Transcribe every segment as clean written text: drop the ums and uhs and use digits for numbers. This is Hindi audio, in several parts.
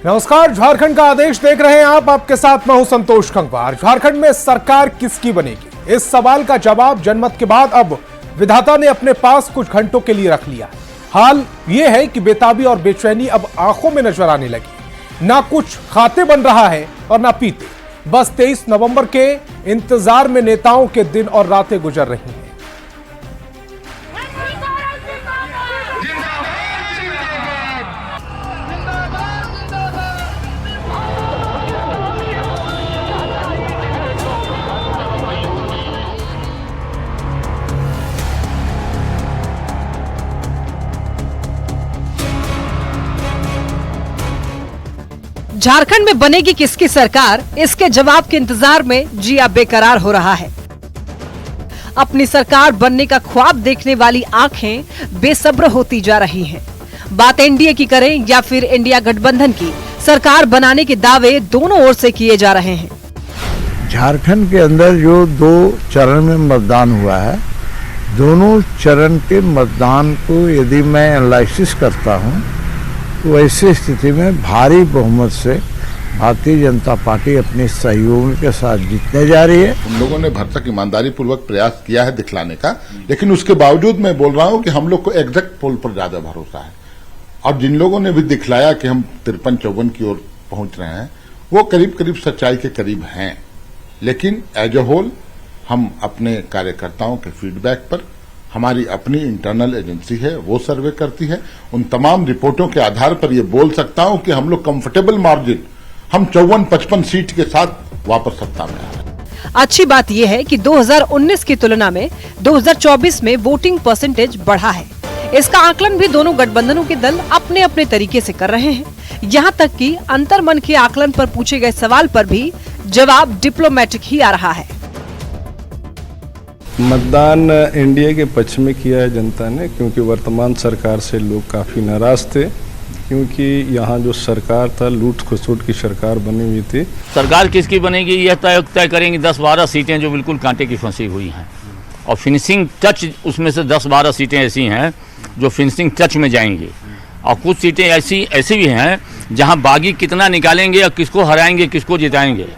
नमस्कार, झारखंड का आदेश देख रहे हैं आप। आपके साथ मैं हूं संतोष गंगवार। झारखंड में सरकार किसकी बनेगी, इस सवाल का जवाब जनमत के बाद अब विधाता ने अपने पास कुछ घंटों के लिए रख लिया। हाल यह है कि बेताबी और बेचैनी अब आंखों में नजर आने लगी। ना कुछ खाते बन रहा है और ना पीते। बस 23 नवंबर के इंतजार में नेताओं के दिन और रातें गुजर रही हैं। झारखंड में बनेगी किसकी सरकार, इसके जवाब के इंतजार में जिया बेकरार हो रहा है। अपनी सरकार बनने का ख्वाब देखने वाली आंखें बेसब्र होती जा रही हैं। बात एनडीए की करें या फिर इंडिया गठबंधन की, सरकार बनाने के दावे दोनों ओर से किए जा रहे हैं। झारखंड के अंदर जो 2 चरण में मतदान हुआ है, दोनों चरण के मतदान को यदि मैं एनालिसिस करता हूं तो ऐसी स्थिति में भारी बहुमत से भारतीय जनता पार्टी अपने सहयोगियों के साथ जीतने जा रही है। हम लोगों ने भरसक ईमानदारी पूर्वक प्रयास किया है दिखलाने का, लेकिन उसके बावजूद मैं बोल रहा हूं कि हम लोग को एग्जैक्ट पोल पर ज्यादा भरोसा है। और जिन लोगों ने भी दिखलाया कि हम 53-54 की ओर पहुंच रहे हैं, वो करीब करीब सच्चाई के करीब हैं। लेकिन एज ए होल हम अपने कार्यकर्ताओं के फीडबैक पर, हमारी अपनी इंटरनल एजेंसी है वो सर्वे करती है, उन तमाम रिपोर्टों के आधार पर ये बोल सकता हूं कि हम लोग कंफर्टेबल मार्जिन, हम 54-55 सीट के साथ वापस सत्ता में आ रहे हैं। अच्छी बात यह है कि 2019 की तुलना में 2024 में वोटिंग परसेंटेज बढ़ा है। इसका आकलन भी दोनों गठबंधनों के दल अपने अपने तरीके से कर रहे हैं। यहाँ तक कि अंतर्मन के आकलन पर पूछे गए सवाल पर भी जवाब डिप्लोमेटिक ही आ रहा है। मतदान एनडीए के पक्ष में किया है जनता ने, क्योंकि वर्तमान सरकार से लोग काफ़ी नाराज थे, क्योंकि यहाँ जो सरकार था लूट खसोट की सरकार बनी हुई थी। सरकार किसकी बनेगी यह तय करेंगे 10-12 सीटें जो बिल्कुल कांटे की फंसी हुई हैं, और फिनिशिंग टच उसमें से 10-12 सीटें ऐसी हैं जो फिनिशिंग टच में जाएंगी, और कुछ सीटें ऐसी भी हैं जहाँ बागी कितना निकालेंगे और किसको हराएंगे किसको जिताएंगे,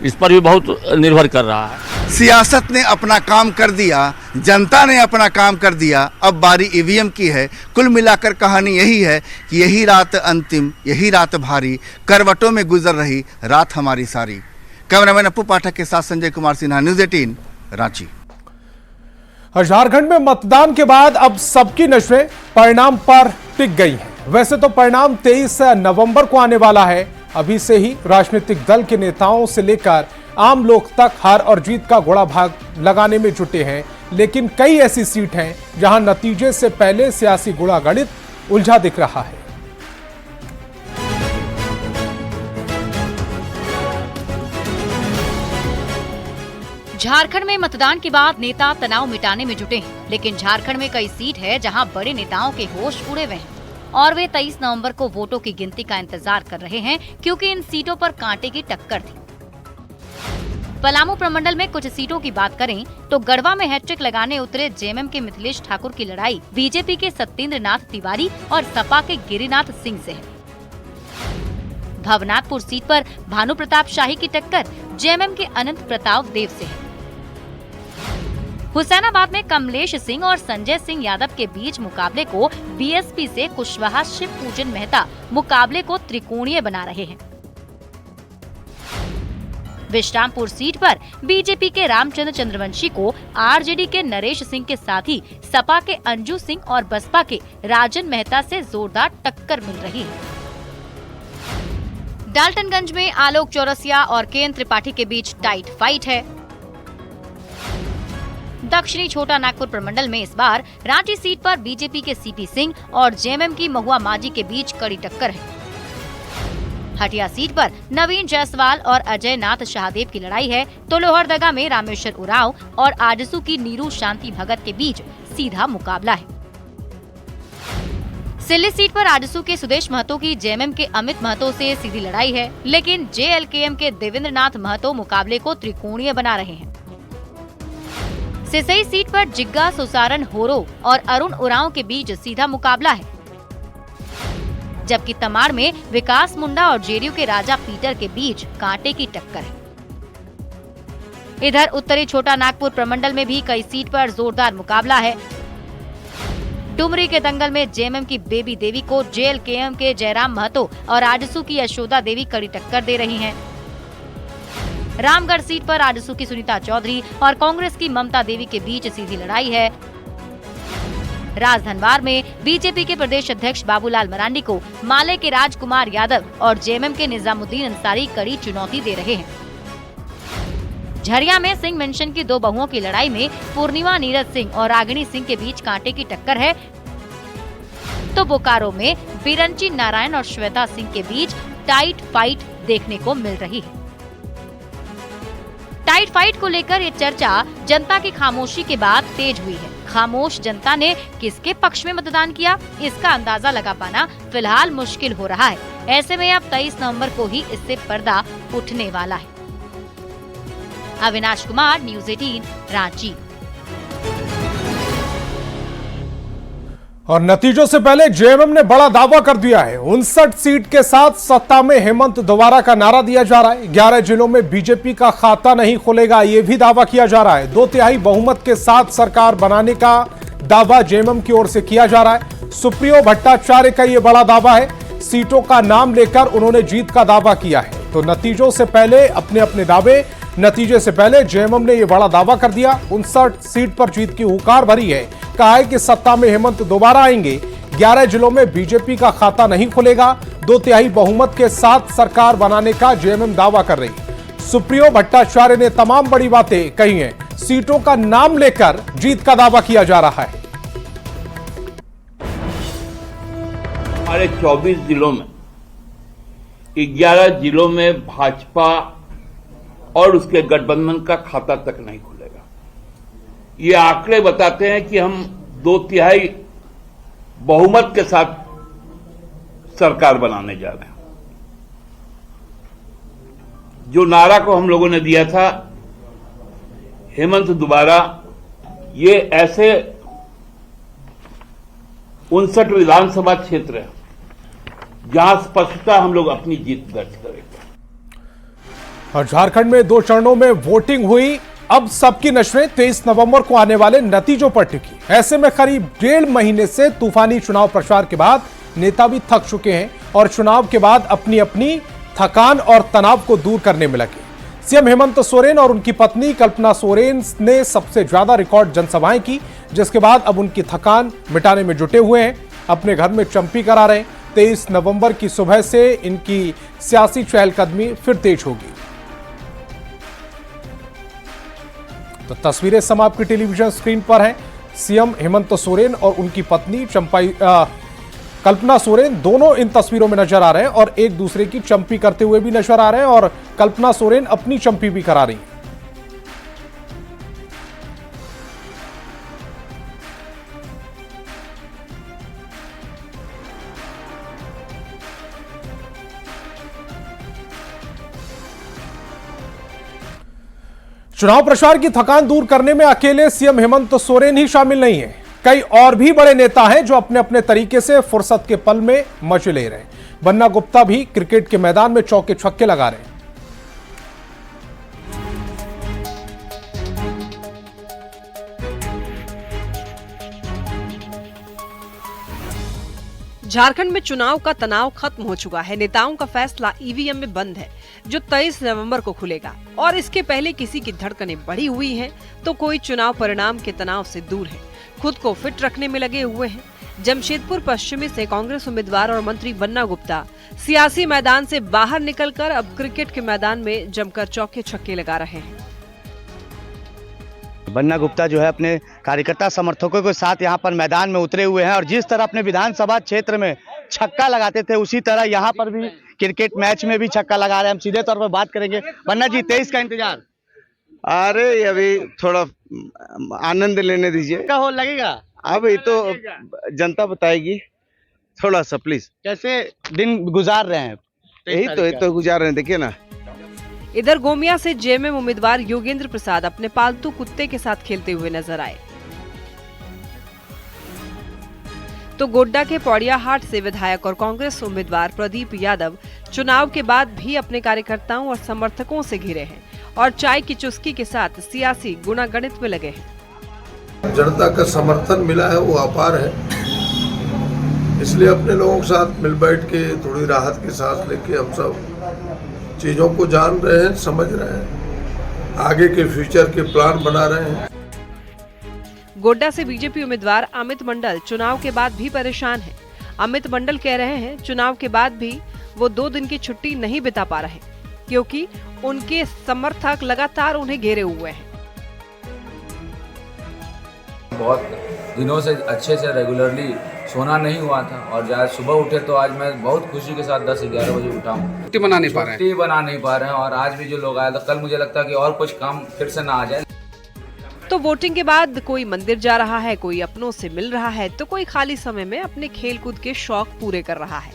इस पर भी बहुत निर्भर कर रहा है। सियासत ने अपना काम कर दिया, जनता ने अपना काम कर दिया, अब बारी ईवीएम की है। कुल मिलाकर कहानी यही है कि यही रात अंतिम, यही रात भारी, करवटों में गुजर रही रात हमारी सारी। कैमरामैन अप्पू पाठक के साथ संजय कुमार सिन्हा, न्यूज़ 18 रांची। झारखंड में मतदान के बाद अब सबकी नजरें परिणाम पर टिक गई हैं। वैसे तो परिणाम 23 नवंबर को आने वाला है। अभी से ही राजनीतिक दल के नेताओं से लेकर आम लोग तक हार और जीत का घोड़ा भाग लगाने में जुटे हैं, लेकिन कई ऐसी सीट हैं जहां नतीजे से पहले सियासी घोड़ा गणित उलझा दिख रहा है। झारखंड में मतदान के बाद नेता तनाव मिटाने में जुटे हैं, लेकिन झारखंड में कई सीट है जहां बड़े नेताओं के होश उड़े हुए हैं और वे 23 नवंबर को वोटों की गिनती का इंतजार कर रहे हैं, क्योंकि इन सीटों पर कांटे की टक्कर थी। पलामू प्रमंडल में कुछ सीटों की बात करें तो गढ़वा में हैट्रिक लगाने उतरे जेएमएम के मिथिलेश ठाकुर की लड़ाई बीजेपी के सत्येंद्र नाथ तिवारी और सपा के गिरिनाथ सिंह से है। भवनाथपुर सीट पर भानु प्रताप शाही की टक्कर जेएमएम के अनंत प्रताप देव से है। हुसैनाबाद में कमलेश सिंह और संजय सिंह यादव के बीच मुकाबले को बीएसपी से कुशवाहा शिव पूजन मेहता मुकाबले को त्रिकोणीय बना रहे हैं। विश्रामपुर सीट पर बीजेपी के रामचंद्र चंद्रवंशी को आरजेडी के नरेश सिंह के साथ ही सपा के अंजू सिंह और बसपा के राजन मेहता से जोरदार टक्कर मिल रही है। डाल्टनगंज में आलोक चौरसिया और केएन त्रिपाठी के बीच टाइट फाइट है। दक्षिणी छोटा नागपुर प्रमंडल में इस बार रांची सीट पर बीजेपी के सीपी सिंह और जेएमएम की महुआ मांझी के बीच कड़ी टक्कर है। हटिया सीट पर नवीन जायसवाल और अजय नाथ शाहदेव की लड़ाई है, तो लोहरदगा में रामेश्वर उरांव और आजसू की नीरू शांति भगत के बीच सीधा मुकाबला है। सिल्ली सीट पर आजसू के सुदेश महतो की जेएमएम के अमित महतो से सीधी लड़ाई है, लेकिन जेएलकेएम के देवेंद्र नाथ महतो मुकाबले को त्रिकोणीय बना रहे हैं। सिसई सीट पर जिग्गा सुसारन होरो और अरुण उरांव के बीच सीधा मुकाबला है। जबकि तमाड़ में विकास मुंडा और जेडीयू के राजा पीटर के बीच कांटे की टक्कर है। इधर उत्तरी छोटा नागपुर प्रमंडल में भी कई सीट पर जोरदार मुकाबला है। डुमरी के दंगल में जेएमएम की बेबी देवी को जेएलकेएम के जयराम महतो और आजसू की यशोदा देवी कड़ी टक्कर दे रही हैं। रामगढ़ सीट पर आजसू की सुनीता चौधरी और कांग्रेस की ममता देवी के बीच सीधी लड़ाई है। राजधनवार में बीजेपी के प्रदेश अध्यक्ष बाबूलाल मरांडी को माले के राजकुमार यादव और जेएमएम के निजामुद्दीन अंसारी कड़ी चुनौती दे रहे हैं। झरिया में सिंह मेंशन की दो बहुओं की लड़ाई में पूर्णिमा नीरज सिंह और रागिनी सिंह के बीच कांटे की टक्कर है, तो बोकारो में बिरंची नारायण और श्वेता सिंह के बीच टाइट फाइट देखने को मिल रही है। टाइट फाइट को लेकर ये चर्चा जनता की खामोशी के बाद तेज हुई है। खामोश जनता ने किसके पक्ष में मतदान किया, इसका अंदाजा लगा पाना फिलहाल मुश्किल हो रहा है। ऐसे में अब 23 नवंबर को ही इससे पर्दा उठने वाला है। अविनाश कुमार, न्यूज़ 18, रांची। और नतीजों से पहले जेएमएम ने बड़ा दावा कर दिया है। 59 सीट के साथ सत्ता में हेमंत दोबारा का नारा दिया जा रहा है। 11 जिलों में बीजेपी का खाता नहीं खुलेगा, यह भी दावा किया जा रहा है। 2/3 बहुमत के साथ सरकार बनाने का दावा जेएमएम की ओर से किया जा रहा है। सुप्रियो भट्टाचार्य का यह बड़ा दावा है। सीटों का नाम लेकर उन्होंने जीत का दावा किया है। तो नतीजों से पहले अपने दावे, नतीजे से पहले जेएमएम ने यह बड़ा दावा कर दिया। 59 सीट पर जीत की हुंकार भरी है। कहा है कि सत्ता में हेमंत दोबारा आएंगे। 11 जिलों में बीजेपी का खाता नहीं खुलेगा। 2/3 बहुमत के साथ सरकार बनाने का जेएमएम दावा कर रही है। सुप्रियो भट्टाचार्य ने तमाम बड़ी बातें कही हैं। सीटों का नाम लेकर जीत का दावा किया जा रहा है। हमारे 24 जिलों में 11 जिलों में भाजपा और उसके गठबंधन का खाता तक नहीं खुलेगा। ये आंकड़े बताते हैं कि हम 2/3 बहुमत के साथ सरकार बनाने जा रहे हैं। जो नारा को हम लोगों ने दिया था, हेमंत दोबारा, ये ऐसे 59 विधानसभा क्षेत्र है जहां स्पष्टता हम लोग अपनी जीत दर्ज करेंगे। और झारखंड में 2 चरणों में वोटिंग हुई। अब सबकी नजरें 23 नवंबर को आने वाले नतीजों पर टिकी। ऐसे में करीब 1.5 महीने से तूफानी चुनाव प्रचार के बाद नेता भी थक चुके हैं और चुनाव के बाद अपनी अपनी थकान और तनाव को दूर करने में लगे। सीएम हेमंत सोरेन और उनकी पत्नी कल्पना सोरेन ने सबसे ज्यादा रिकॉर्ड जनसभाएं की, जिसके बाद अब उनकी थकान मिटाने में जुटे हुए हैं। अपने घर में चंपी करा रहे हैं। 23 नवंबर की सुबह से इनकी सियासी चहलकदमी फिर तेज होगी। तो तस्वीरें सब आपकी टेलीविजन स्क्रीन पर हैं। सीएम हेमंत सोरेन और उनकी पत्नी कल्पना सोरेन दोनों इन तस्वीरों में नजर आ रहे हैं और एक दूसरे की चंपी करते हुए भी नजर आ रहे हैं और कल्पना सोरेन अपनी चंपी भी करा रही हैं। चुनाव प्रचार की थकान दूर करने में अकेले सीएम हेमंत सोरेन ही शामिल नहीं है। कई और भी बड़े नेता हैं जो अपने अपने तरीके से फुर्सत के पल में मजे ले रहे हैं। बन्ना गुप्ता भी क्रिकेट के मैदान में चौके छक्के लगा रहे हैं। झारखंड में चुनाव का तनाव खत्म हो चुका है। नेताओं का फैसला ईवीएम में बंद है, जो 23 नवंबर को खुलेगा। और इसके पहले किसी की धड़कनें बढ़ी हुई हैं, तो कोई चुनाव परिणाम के तनाव से दूर है, खुद को फिट रखने में लगे हुए हैं। जमशेदपुर पश्चिमी से कांग्रेस उम्मीदवार और मंत्री बन्ना गुप्ता सियासी मैदान से बाहर निकलकर अब क्रिकेट के मैदान में जमकर चौके छक्के लगा रहे हैं। बन्ना गुप्ता जो है अपने कार्यकर्ता समर्थकों के साथ यहाँ पर मैदान में उतरे हुए हैं और जिस तरह अपने विधानसभा क्षेत्र में छक्का लगाते थे, उसी तरह यहाँ पर भी क्रिकेट मैच में भी छक्का लगा रहे हैं। हम सीधे तौर पर बात करेंगे। बन्ना जी, 23 का इंतजार? अरे अभी थोड़ा आनंद लेने दीजिए। क्या हो लगेगा? अब ये तो जनता बताएगी, थोड़ा सा प्लीज। कैसे दिन गुजार रहे हैं? यही तो गुजार रहे हैं, देखिए ना। इधर गोमिया से जेएमएम उम्मीदवार योगेंद्र प्रसाद अपने पालतू कुत्ते के साथ खेलते हुए नजर आए। तो गोड्डा के पौड़ियाहाट से विधायक और कांग्रेस उम्मीदवार प्रदीप यादव चुनाव के बाद भी अपने कार्यकर्ताओं और समर्थकों से घिरे हैं और चाय की चुस्की के साथ सियासी गुणागणित में लगे हैं। जनता का समर्थन मिला है वो अपार है, इसलिए अपने लोगों के साथ मिल बैठ के थोड़ी राहत की सांस लेके हम सब चीज़ों को जान रहे हैं, समझ रहे हैं, आगे के फ्यूचर के प्लान बना रहे हैं। गोड्डा से बीजेपी उम्मीदवार अमित मंडल चुनाव के बाद भी परेशान हैं। अमित मंडल कह रहे हैं चुनाव के बाद भी वो 2 दिन की छुट्टी नहीं बिता पा रहे क्योंकि उनके समर्थक लगातार उन्हें घेरे हुए हैं। बहुत दिनों से अच्छे से रेगुलरली सोना नहीं हुआ था और आज सुबह उठे तो आज मैं बहुत खुशी के साथ 10-11 बजे उठा हूँ। छुट्टी बना नहीं पा रहे हैं और आज भी जो लोग आए तो कल मुझे लगता है कि और कुछ काम फिर से ना आ जाए। तो वोटिंग के बाद कोई मंदिर जा रहा है, कोई अपनों से मिल रहा है, तो कोई खाली समय में अपने खेलकूद के शौक पूरे कर रहा है।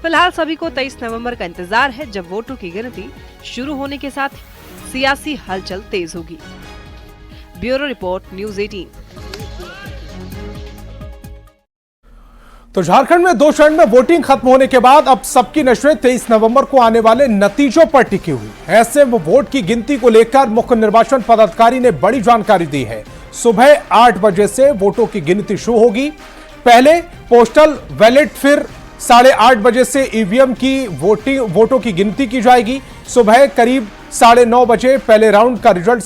फिलहाल सभी को 23 नवंबर का इंतजार है, जब वोटों की गिनती शुरू होने के साथ सियासी हलचल तेज होगी। Bureau report, news 18। तो झारखंड में 2 चरण में वोटिंग खत्म होने के बाद अब सबकी नजरें 23 नवंबर को आने वाले नतीजों पर टिकी हुई। ऐसे में वोट की गिनती को लेकर मुख्य निर्वाचन पदाधिकारी ने बड़ी जानकारी दी है। सुबह 8 बजे से वोटों की गिनती शुरू होगी। पहले पोस्टल बैलेट, फिर 8:30 बजे से ईवीएम की वोटों की गिनती की जाएगी। सुबह करीब 9:30 बजे पहले राउंड का रिजल्ट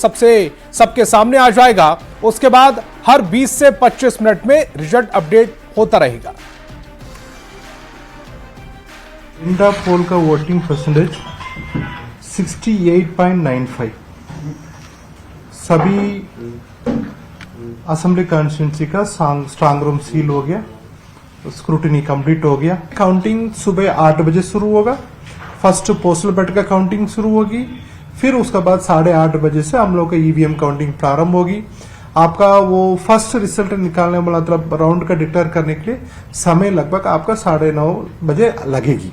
सबके सामने आ जाएगा। उसके बाद हर 20 से 25 मिनट में रिजल्ट अपडेट होता रहेगा। इंडिया पोल का वोटिंग परसेंटेज 68.95। सभी असेंबली कॉन्स्टिट्यूंसी का स्ट्रांग रूम सील हो गया, स्क्रूटिनी कंप्लीट हो गया। काउंटिंग सुबह 8 बजे शुरू होगा। फर्स्ट पोस्टल बैलेट का काउंटिंग शुरू होगी, फिर उसके बाद 8:30 बजे से हम लोग का ईवीएम काउंटिंग प्रारंभ होगी। आपका वो फर्स्ट रिजल्ट निकालने वाला मतलब राउंड का डिक्लेयर करने के लिए समय लगभग आपका 9:30 बजे लगेगी।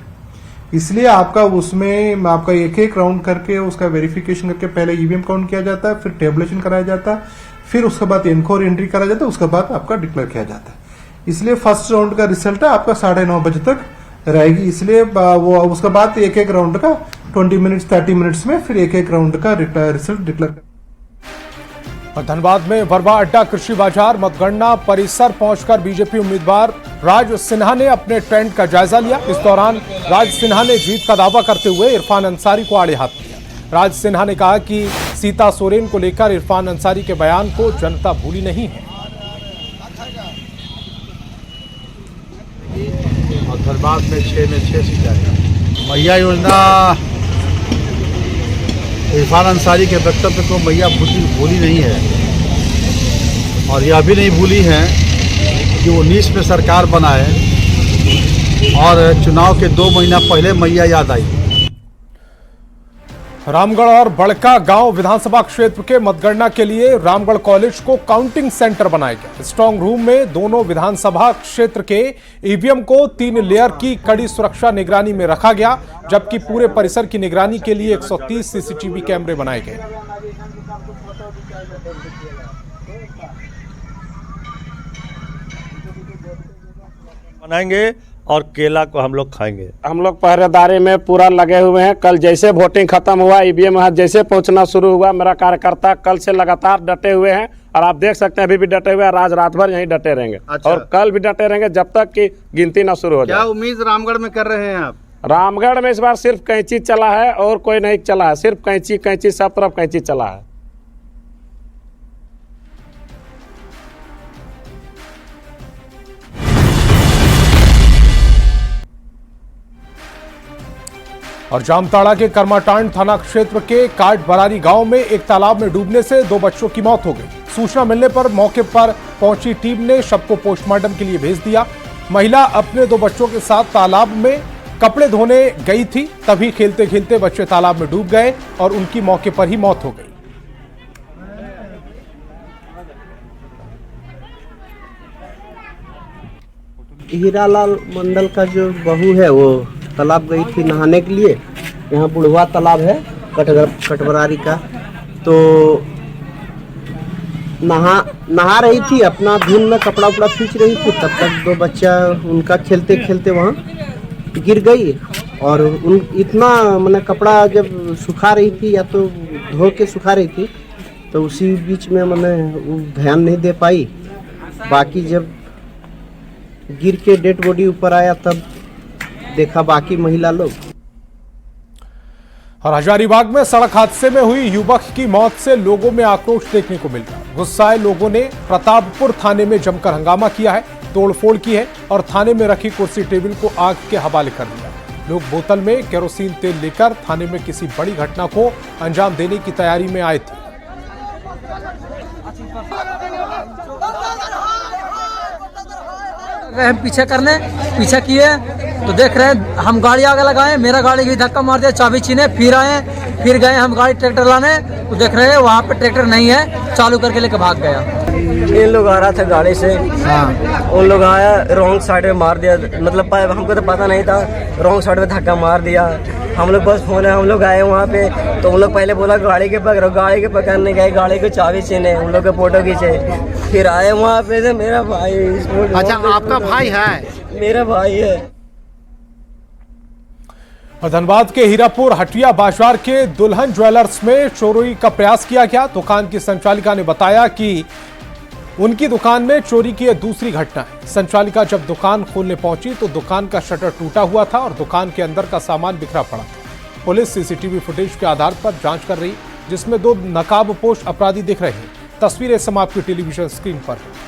इसलिए आपका उसमें आपका एक राउंड करके उसका वेरिफिकेशन करके पहले ईवीएम काउंट किया जाता है, फिर टेबुलेशन कराया जाता है, फिर उसके बाद एनकोर एंट्री कराया जाता है, उसके बाद आपका डिक्लेयर किया जाता है। इसलिए फर्स्ट राउंड का रिजल्ट आपका 9:30 बजे तक रहेगी। इसलिए वो उसके बाद एक राउंड का 20 मिनट्स 30 मिनट्स में फिर एक राउंड का रिजल्ट डिक्लेयर। धनबाद में वर्मा अड्डा कृषि बाजार मतगणना परिसर पहुंचकर बीजेपी उम्मीदवार राज सिन्हा ने अपने टेंट का जायजा लिया। इस दौरान राज सिन्हा ने जीत का दावा करते हुए इरफान अंसारी को आड़े हाथ लिया। राज सिन्हा ने कहा कि सीता सोरेन को लेकर इरफान अंसारी के बयान को जनता भूली नहीं है। और धनबाद में 6 में 6 सीट आएगा। मैया योजना इरफान अंसारी के वक्तव्य को मैया भूली नहीं है और यह भी नहीं भूली है कि 19 में सरकार बनाए और चुनाव के 2 महीना पहले मैया याद आई। रामगढ़ और बड़का गांव विधानसभा क्षेत्र के मतगणना के लिए रामगढ़ कॉलेज को काउंटिंग सेंटर बनाया गया। स्ट्रांग रूम में दोनों विधानसभा क्षेत्र के ईवीएम को 3 लेयर की कड़ी सुरक्षा निगरानी में रखा गया, जबकि पूरे परिसर की निगरानी के लिए 130 सीसीटीवी कैमरे बनाए गए। बनाएंगे और केला को हम लोग खाएंगे। हम लोग पहरेदारी में पूरा लगे हुए हैं। कल जैसे वोटिंग खत्म हुआ, ईवीएम यहाँ जैसे पहुंचना शुरू हुआ, मेरा कार्यकर्ता कल से लगातार डटे हुए हैं और आप देख सकते हैं अभी भी डटे हुए हैं। आज रात भर यहीं डटे रहेंगे। अच्छा। और कल भी डटे रहेंगे जब तक कि गिनती ना शुरू हो जाए। क्या उम्मीद रामगढ़ में कर रहे हैं आप? रामगढ़ में इस बार सिर्फ कैंची चला है और कोई नहीं चला है, सिर्फ कैंची सब तरफ कैंची चला है। और जामताड़ा के कर्माटांड थाना क्षेत्र के काट बरारी गांव में एक तालाब में डूबने से 2 बच्चों की मौत हो गई। सूचना मिलने पर मौके पर पहुंची टीम ने शव को पोस्टमार्टम के लिए भेज दिया। महिला अपने 2 बच्चों के साथ तालाब में कपड़े धोने गई थी, तभी खेलते खेलते बच्चे तालाब में डूब गए और उनकी मौके पर ही मौत हो गई। हीरालाल मंडल का जो बहू है वो तालाब गई थी नहाने के लिए। यहाँ बुढ़वा तालाब है कटबरारी का, तो नहा रही थी, अपना धुन में कपड़ा उपड़ा खींच रही थी, तब तक दो बच्चा उनका खेलते खेलते वहाँ गिर गई। और इतना मैंने कपड़ा जब सुखा रही थी या तो धो के सुखा रही थी, तो उसी बीच में मैंने ध्यान नहीं दे पाई। बाकी जब गिर के डेड बॉडी ऊपर आया तब देखा बाकी महिला लोग। और हजारीबाग में सड़क हादसे में हुई युवक की मौत से लोगों में आक्रोश देखने को मिल रहा। गुस्साए लोगों ने प्रतापपुर थाने में जमकर हंगामा किया है, तोड़फोड़ की है और थाने में रखी कुर्सी टेबल को आग के हवाले कर दिया। लोग बोतल में केरोसिन तेल लेकर थाने में किसी बड़ी घटना को अंजाम देने की तैयारी में आए थे। हम पीछे किए तो देख रहे हैं, हम गाड़ी आगे लगाए, मेरा गाड़ी भी धक्का मार दिया, चाबी छीने, फिर आए, फिर गए हम गाड़ी ट्रैक्टर लाने, तो देख रहे हैं वहाँ पे ट्रैक्टर नहीं है, चालू करके लेकर भाग गया। इन लोग आ रहा था गाड़ी से, उन लोग आया रॉन्ग साइड में मार दिया, मतलब हमको तो पता नहीं था, रॉन्ग साइड में धक्का मार दिया। हम लोग बस फोन है, हम लोग आए वहाँ पे, तो उन लोग पहले बोला गाड़ी के पकड़ो, गाड़ी के पकड़ने गए, गाड़ी को चाबी छीने, उन लोग के फोटो खींचे, फिर आए वहाँ पे से मेरा भाई। अच्छा, आपका भाई है? मेरा भाई है। और धनबाद के हीरापुर हटिया बाजार के दुल्हन ज्वेलर्स में चोरी का प्रयास किया गया। दुकान की संचालिका ने बताया कि उनकी दुकान में चोरी की यह दूसरी घटना है। संचालिका जब दुकान खोलने पहुंची तो दुकान का शटर टूटा हुआ था और दुकान के अंदर का सामान बिखरा पड़ा था। पुलिस सीसीटीवी फुटेज के आधार पर जांच कर रही, जिसमें दो नकाबपोश अपराधी दिख रहे हैं। तस्वीरें सम आपकी टेलीविजन स्क्रीन पर है।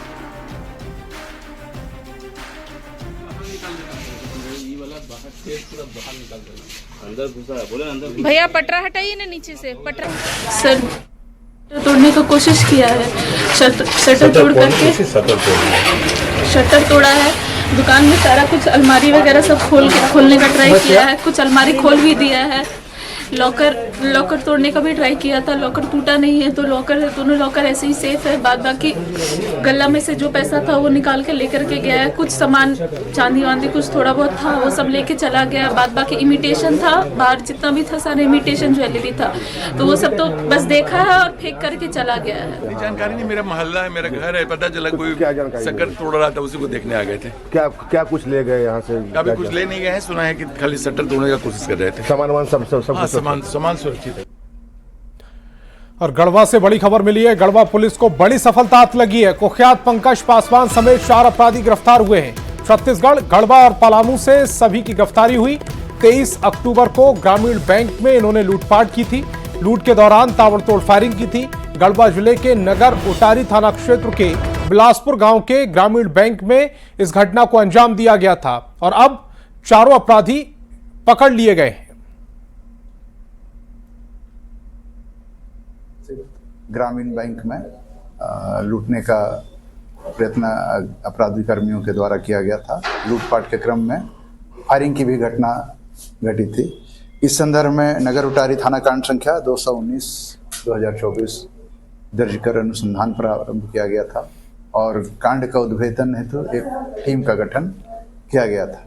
भैया पटरा हटाइए ना नीचे से, पटरा सर तोड़ने का कोशिश किया है, शटर तोड़ करके शटर तोड़ा है। दुकान में सारा कुछ अलमारी वगैरह सब खोलने का ट्राई किया है, कुछ अलमारी खोल भी दिया है। लॉकर तोड़ने का भी ट्राई किया था, लॉकर टूटा नहीं है, तो दोनों लॉकर ऐसे ही सेफ है। बाद बाकी गला में से जो पैसा था वो निकाल के लेकर के गया है। कुछ सामान चांदी वांदी कुछ थोड़ा बहुत था वो सब लेके चला गया। बाद बाकी इमिटेशन था, बाहर जितना भी था सारा इमिटेशन ज्वेलरी था, तो वो सब तो बस देखा है और फेंक करके चला गया है। जानकारी नहीं, मेरा मोहल्ला है, मेरा घर है, पता चला कोई शटर तोड़ रहा था, उसी को देखने आ गए थे। क्या कुछ ले गए यहाँ से? अभी कुछ ले नहीं गए हैं, सुना है कि खाली शटर तोड़ने का कोशिश कर रहे थे। सामान सुरक्षित है। और गढ़वा से बड़ी खबर मिली है। गढ़वा पुलिस को बड़ी सफलता हाथ लगी है। कुख्यात पंकज पासवान समेत 4 अपराधी गिरफ्तार हुए हैं। छत्तीसगढ़, गढ़वा और पलामू से सभी की गिरफ्तारी हुई। 23 अक्टूबर को ग्रामीण बैंक में इन्होंने लूटपाट की थी। लूट के दौरान ताबड़तोड़ फायरिंग की थी। गढ़वा जिले के नगर उटारी थाना क्षेत्र के बिलासपुर गांव के ग्रामीण बैंक में इस घटना को अंजाम दिया गया था और अब 4 अपराधी पकड़ लिए गए हैं। ग्रामीण बैंक में लूटने का प्रयत्न अपराधी कर्मियों के द्वारा किया गया था। लूटपाट के क्रम में फायरिंग की भी घटना घटी थी। इस संदर्भ में नगर उटारी थाना कांड संख्या 219/2024 दर्ज कर अनुसंधान प्रारंभ किया गया था और कांड का उद्भेदन हेतु एक टीम का गठन किया गया था।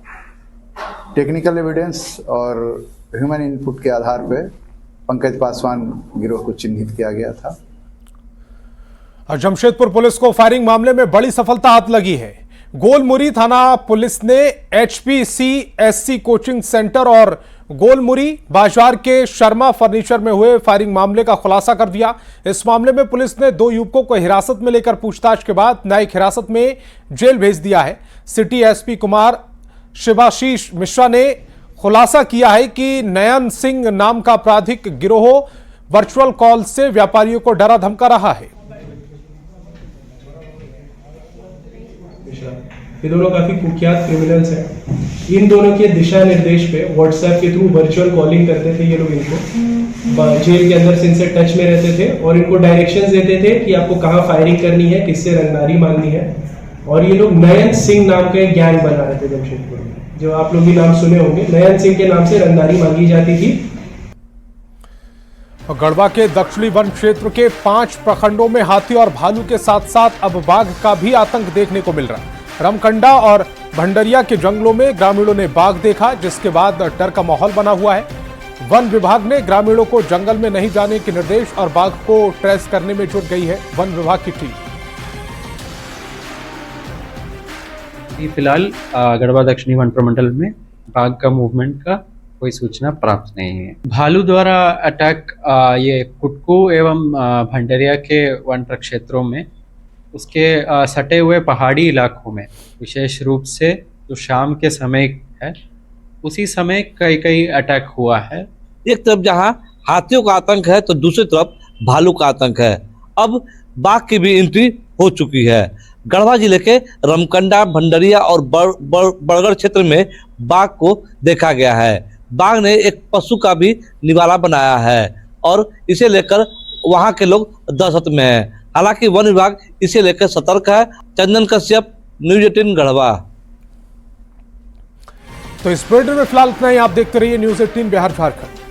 टेक्निकल एविडेंस और ह्यूमन इनपुट के आधार पर पंकज पासवान गिरोह को चिन्हित किया गया था। और जमशेदपुर पुलिस को फायरिंग मामले में बड़ी सफलता हाथ लगी है। गोलमुरी थाना पुलिस ने HPCSC कोचिंग सेंटर और गोलमुरी बाजार के शर्मा फर्नीचर में हुए फायरिंग मामले का खुलासा कर दिया। इस मामले में पुलिस ने 2 युवकों को हिरासत में लेकर पूछताछ के बाद न्यायिक हिरासत में जेल भेज दिया है। सिटी SP कुमार शिवाशीष मिश्रा ने खुलासा किया है कि नयन सिंह नाम का आपराधिक गिरोह वर्चुअल कॉल से व्यापारियों को डरा धमका रहा है। ये दोनों काफी कुख्यात क्रिमिनल्स हैं। इन दोनों के दिशा निर्देश पे व्हाट्सएप के थ्रू वर्चुअल कॉलिंग करते थे ये लोग। इनको जेल के अंदर से इनसे टच में रहते थे और इनको डायरेक्शंस देते थे कि आपको कहाँ फायरिंग करनी है, किससे रंगदारी मांगनी है। और ये लोग नयन सिंह नाम का एक गैंग बना रहे थे जमशेदपुर में, जो आप लोग भी नाम सुने होंगे। नयन सिंह के नाम से रंगदारी मांगी जाती थी। गढ़वा के दक्षिणी वन क्षेत्र के 5 प्रखंडों में हाथी और भालू के साथ साथ अब बाघ का भी आतंक देखने को मिल रहा है। रमकंडा और भंडरिया के जंगलों में ग्रामीणों ने बाघ देखा, जिसके बाद डर का माहौल बना हुआ है। वन विभाग ने ग्रामीणों को जंगल में नहीं जाने के निर्देश और बाघ को ट्रेस करने में जुट गई है वन विभाग की टीम। फिलहाल गढ़वा दक्षिणी वन प्रमंडल में बाघ का मूवमेंट का कोई सूचना प्राप्त नहीं है। भालू द्वारा अटैक ये कुटकू एवं भंडरिया के वन प्रक्षेत्रों में उसके सटे हुए पहाड़ी इलाकों में विशेष रूप से जो शाम के समय है उसी समय कई अटैक हुआ है। एक तरफ जहां हाथियों का आतंक है तो दूसरी तरफ भालू का आतंक है। अब बाघ की भी एंट्री हो चुकी है। गढ़वा जिले के रमकंडा, भंडरिया और बड़गढ़ क्षेत्र में बाघ को देखा गया है। बाघ ने एक पशु का भी निवाला बनाया है और इसे लेकर वहां के लोग दहशत में हैं। हालांकि वन विभाग इसे लेकर सतर्क है। चंदन कश्यप, न्यूज़ 18 गढ़वा। तो इस बुलेटिन में फिलहाल इतना ही। आप देखते रहिए न्यूज़ 18 बिहार झारखंड।